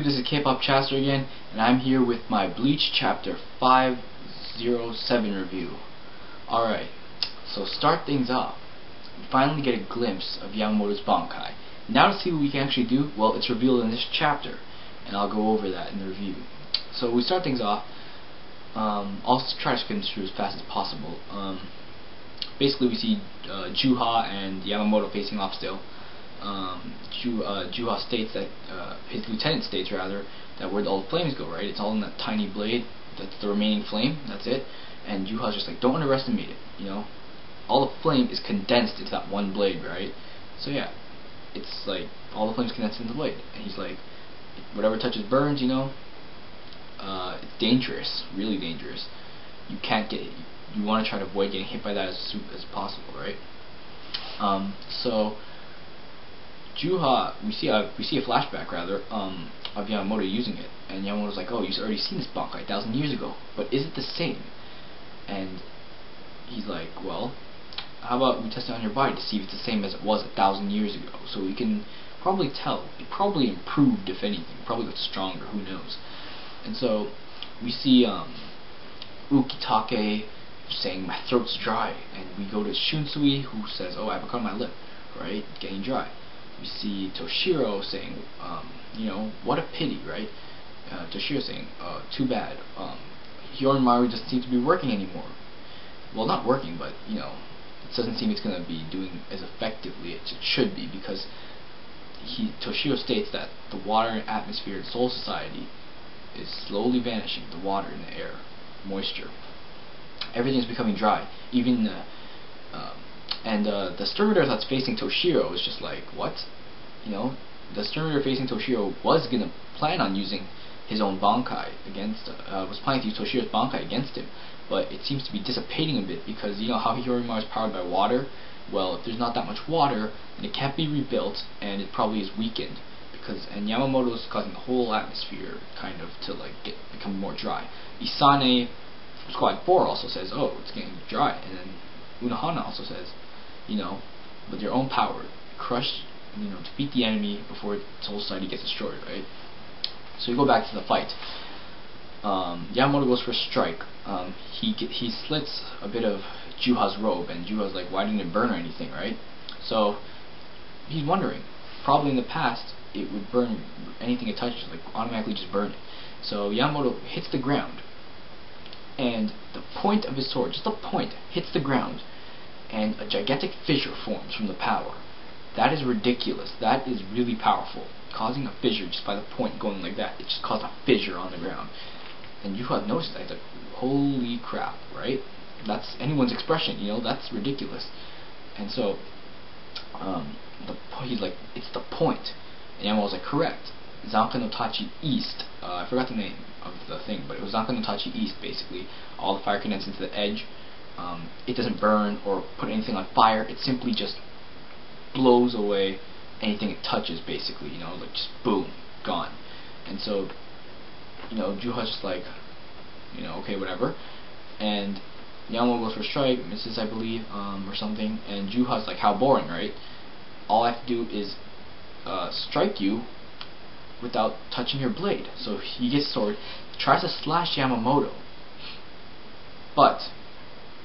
this is K-Pop Chaster again, and I'm here with my Bleach Chapter 507 review. Alright, so start things off. We finally get a glimpse of Yamamoto's Bankai. Now to see what we can actually do, well, it's revealed in this chapter, and I'll go over that in the review. So we start things off. I'll try to skim through as fast as possible. Basically we see Juha and Yamamoto facing off still. Juha states that, his lieutenant states rather, that where all the flames go, right? It's all in that tiny blade, that's the remaining flame, that's it. And Juha's just like, don't underestimate it, you know? All the flame is condensed into that one blade, right? So yeah, it's like, all the flame's condensed into the blade. And he's like, whatever touches burns, you know? It's dangerous, really dangerous. You can't get it. You want to try to avoid getting hit by that as possible, right? So Juha, we see a flashback rather of Yamamoto using it, and Yamamoto's like, oh, you've already seen this Bankai 1,000 years ago, but is it the same? And he's like, well, how about we test it on your body to see if it's the same as it was 1,000 years ago? So we can probably tell. It probably improved, if anything. Probably got stronger. Who knows? And so we see Ukitake saying, my throat's dry, and we go to Shunsui, who says, oh, I have a cut on my lip, right, getting dry. We see Toshiro saying, you know, what a pity, right? Toshiro saying, too bad. Hiyorimaru doesn't seem to be working anymore. Well, not working, but, you know, it doesn't seem it's going to be doing as effectively as it should be, because Toshiro states that the water atmosphere in Soul Society is slowly vanishing, the water in the air, moisture. Everything is becoming dry. Even the Sturmitor that's facing Toshiro is just like, what? You know, the Sturmitor facing Toshiro was gonna plan on using his own Bankai against, was planning to use Toshiro's Bankai against him, but it seems to be dissipating a bit because you know how Hiyorimaru is powered by water. Well, if there's not that much water, then it can't be rebuilt, and it probably is weakened. And Yamamoto is causing the whole atmosphere kind of to like become more dry. Isane from Squad 4 also says, oh, it's getting dry, and then Unohana also says, you know, with your own power, crush, you know, defeat the enemy before Soul Society gets destroyed, right? So we go back to the fight. Yamamoto goes for a strike. He slits a bit of Juha's robe, and Juha's like, why didn't it burn or anything, right? So he's wondering, probably in the past it would burn anything it touches, like automatically just burn it. So Yamamoto hits the ground, and the point of his sword, just the point, hits the ground, and a gigantic fissure forms from the power. That is ridiculous. That is really powerful. Causing a fissure just by the point going like that, it just caused a fissure on the ground. And you have noticed that. It's like, holy crap, right? That's anyone's expression, you know, that's ridiculous. And so, he's like, it's the point. And Yamamoto's like, correct. Zanka no Tachi East. I forgot the name of the thing, but it was Zanka no Tachi East, basically. All the fire condenses into the edge. It doesn't burn or put anything on fire. It simply just blows away anything it touches, basically. You know, like just boom, gone. And so, you know, Juha's just like, you know, okay, whatever. And Yamamoto goes for a strike, misses, I believe, or something. And Juha's like, how boring, right? All I have to do is strike you without touching your blade. So he gets a sword, tries to slash Yamamoto, but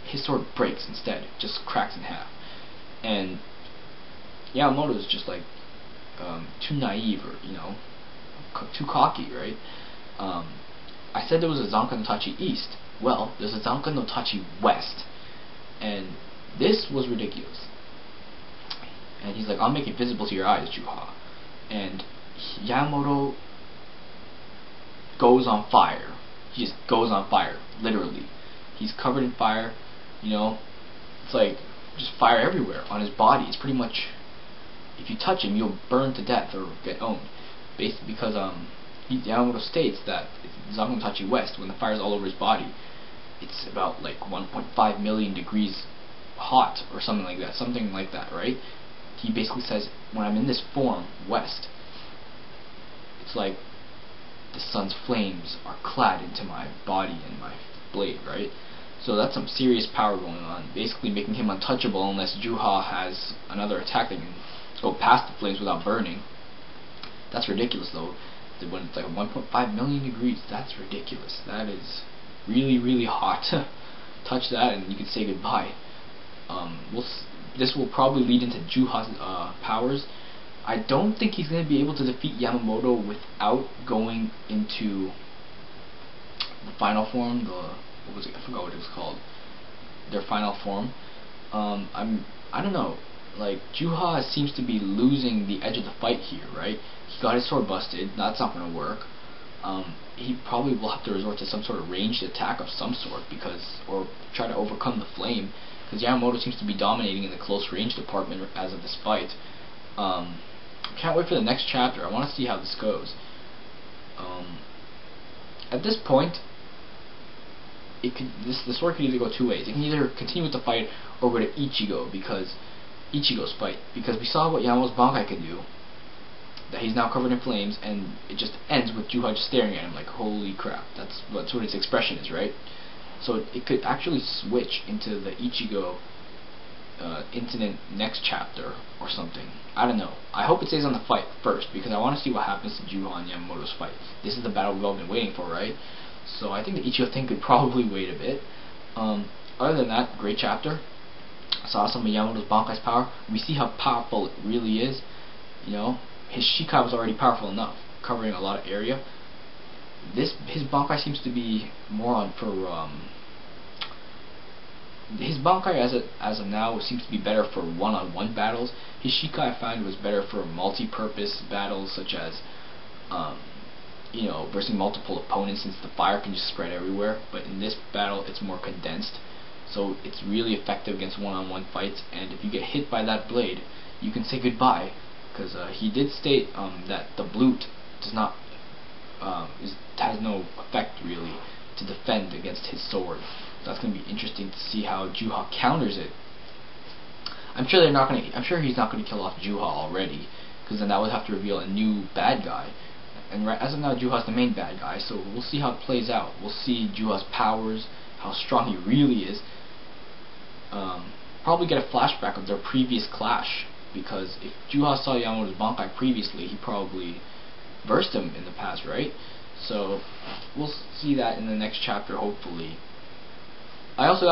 his sword breaks instead, just cracks in half. And Yamamoto is just like too naive, or you know, too cocky, right? I said there was a Zanka no Tachi East. Well, there's a Zanka no Tachi West, and this was ridiculous. And he's like, I'll make it visible to your eyes, Juha. And Yamamoto goes on fire. He just goes on fire, literally. He's covered in fire, you know. It's like just fire everywhere on his body. It's pretty much, if you touch him, you'll burn to death or get owned. Basically, because Yamamoto states that Zanka no Tachi West, when the fire's all over his body, it's about like 1.5 million degrees hot or something like that, right? He basically says, when I'm in this form, West, it's like the sun's flames are clad into my body and my blade, right? So that's some serious power going on, basically making him untouchable unless Juha has another attack that can go past the flames without burning. That's ridiculous, though. when it's like 1.5 million degrees. That's ridiculous. That is really, really hot. Touch that and you can say goodbye. This will probably lead into Juha's powers. I don't think he's going to be able to defeat Yamamoto without going into the final form. What was it? I forgot what it was called. Their final form. I don't know. Like, Juha seems to be losing the edge of the fight here, right? He got his sword busted. That's not going to work. He probably will have to resort to some sort of ranged attack of some sort, or try to overcome the flame, because Yamamoto seems to be dominating in the close range department as of this fight. Can't wait for the next chapter. I want to see how this goes. At this point, the sword could either go two ways. It can either continue with the fight or go to Ichigo's fight, because we saw what Yamamoto's Bankai could do. That he's now covered in flames, and it just ends with Juha just staring at him like, holy crap. That's what his expression is, right? So it could actually switch into the Ichigo incident next chapter or something. I don't know. I hope it stays on the fight first, because I want to see what happens to Juha and Yamamoto's fight. This is the battle we've all been waiting for, right? So I think the Ichigo thing could probably wait a bit. Other than that, great chapter. Saw some of Yamamoto's Bankai's power. We see how powerful it really is. You know, his Shikai was already powerful enough, covering a lot of area. His Bankai seems to be more on for his Bankai as of now seems to be better for one-on-one battles. His Shikai I found was better for multi-purpose battles, such as you know, versus multiple opponents, since the fire can just spread everywhere. But in this battle, it's more condensed, so it's really effective against one-on-one fights. And if you get hit by that blade, you can say goodbye, because he did state that the blute does not has no effect really to defend against his sword. So that's going to be interesting to see how Juha counters it. I'm sure he's not going to kill off Juha already, because then that would have to reveal a new bad guy. And as of now, Juha's the main bad guy, so we'll see how it plays out. We'll see Juha's powers, how strong he really is. Probably get a flashback of their previous clash, because if Juha saw Yamamoto's Bankai previously, he probably versed him in the past, right? So we'll see that in the next chapter, hopefully. I also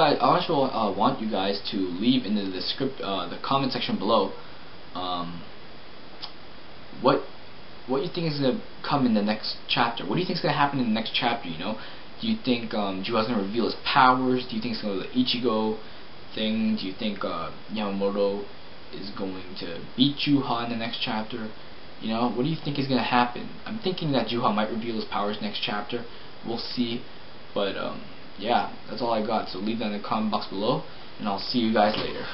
want you guys to leave in the comment section below what you think is going to come in the next chapter. What do you think is going to happen in the next chapter, you know? Do you think Juha's going to reveal his powers? Do you think it's going to go to the Ichigo thing? Do you think Yamamoto is going to beat Juha in the next chapter? You know, what do you think is going to happen? I'm thinking that Juha might reveal his powers next chapter. We'll see. But, yeah, that's all I got. So leave that in the comment box below, and I'll see you guys later.